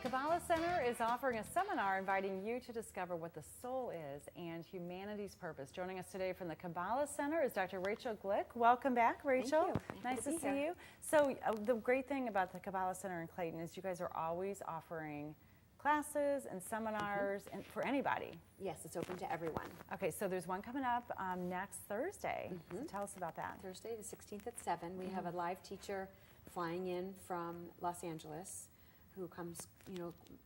Kabbalah Center is offering a seminar inviting you to discover what the soul is and humanity's purpose. Joining us today from the Kabbalah Center is Dr. Rachel Glik. Welcome back, Rachel. Thank you. Nice to see you. So the great thing about the Kabbalah Center in Clayton is you guys are always offering classes and seminars and for anybody. Yes, it's open to everyone. Okay, so there's one coming up next Thursday. So tell us about that. Thursday the 16th at 7. We have a live teacher flying in from Los Angeles who comes,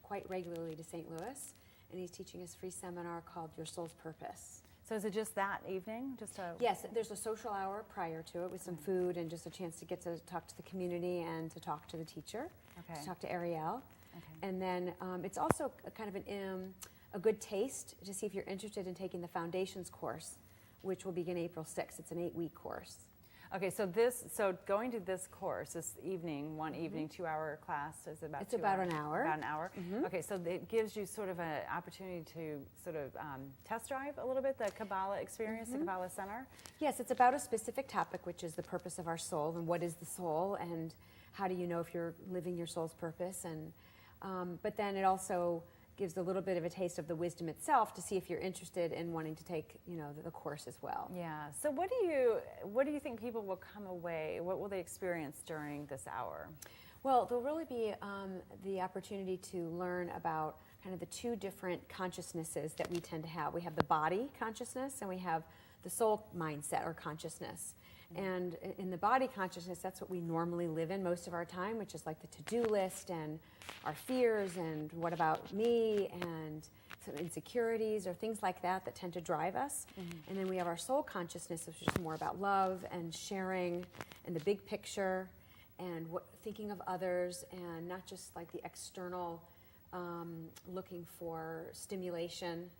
quite regularly to St. Louis, and he's teaching us a free seminar called Your Soul's Purpose. So is it just that evening? Yes, there's a social hour prior to it with some food and just a chance to get to talk to the community and to talk to the teacher, to talk to Ariel. Okay. And then it's also a kind of a good taste to see if you're interested in taking the Foundations course, which will begin April 6th. It's an 8-week course. Okay, so going to this course this evening, one evening, 2-hour class is about. It's about an hour. About an hour. Okay, so it gives you sort of an opportunity to sort of test drive a little bit the Kabbalah experience, the Kabbalah Center. Yes, it's about a specific topic, which is the purpose of our soul and what is the soul and how do you know if you're living your soul's purpose. And but then it also gives a little bit of a taste of the wisdom itself to see if you're interested in wanting to take, the course as well. Yeah. So what do you think people will come away? What will they experience during this hour? Well, there'll really be the opportunity to learn about kind of the two different consciousnesses that we tend to have. We have the body consciousness and we have the soul mindset or consciousness. And in the body consciousness, that's what we normally live in most of our time, which is like the to-do list and our fears and what about me and some insecurities or things like that tend to drive us. And then we have our soul consciousness, which is more about love and sharing and the big picture and thinking of others and not just like the external looking for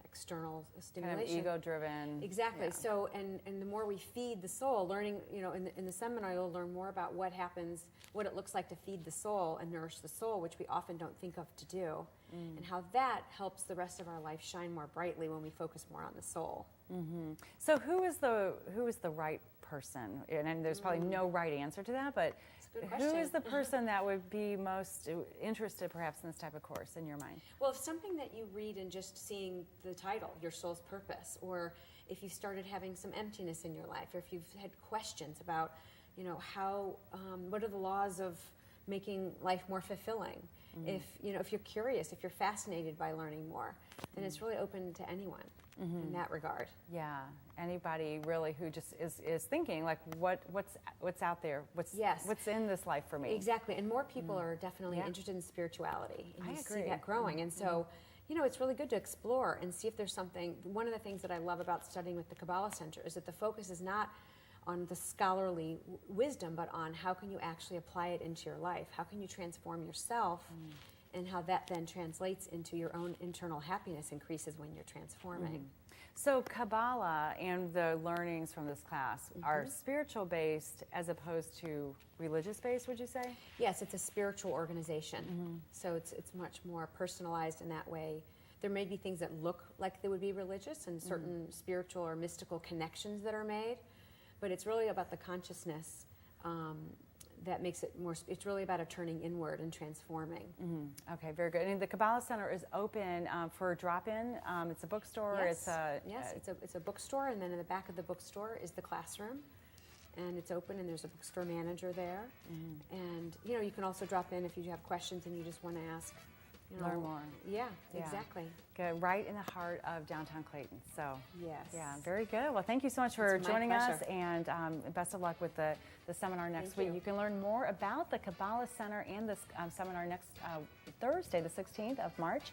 external stimulation. Kind of ego-driven. Exactly. Yeah. So, and the more we feed the soul, learning, in the seminar, you'll learn more about what happens, what it looks like to feed the soul and nourish the soul, which we often don't think of to do, and how that helps the rest of our life shine more brightly when we focus more on the soul. So who is the right person? And there's probably no right answer to that, but who is the person that would be most interested perhaps in this type of course in your mind? Well, if something that you read and just seeing the title, Your Soul's Purpose, or if you started having some emptiness in your life, or if you've had questions about, what are the laws of making life more fulfilling? If you're curious, if you're fascinated by learning more, then it's really open to anyone in that regard. Yeah, anybody really who just is thinking like, what's out there? What's in this life for me? Exactly, and more people are definitely interested in spirituality. And I you agree. see that growing, and so it's really good to explore and see if there's something. One of the things that I love about studying with the Kabbalah Center is that the focus is not on the scholarly wisdom, but on how can you actually apply it into your life? How can you transform yourself? And how that then translates into your own internal happiness increases when you're transforming. So Kabbalah and the learnings from this class are spiritual based as opposed to religious based, would you say? Yes, it's a spiritual organization. So it's much more personalized in that way. There may be things that look like they would be religious and certain spiritual or mystical connections that are made, but it's really about the consciousness that makes it more, it's really about a turning inward and transforming. Okay, very good. And the Kabbalah Center is open for drop-in. It's a bookstore. Yes, it's a bookstore, and then in the back of the bookstore is the classroom. And it's open, and there's a bookstore manager there. And, you can also drop in if you have questions and you just want to ask. Learn more. Yeah, exactly. Good. Right in the heart of downtown Clayton. So, yes. Yeah, very good. Well, thank you so much for joining us, pleasure. and best of luck with the seminar next week. You can learn more about the Kabbalah Center and this seminar next Thursday, the 16th of March,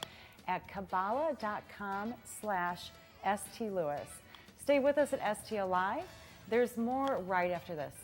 at Kabbalah.com/ST Lewis. Stay with us at STL Live. There's more right after this.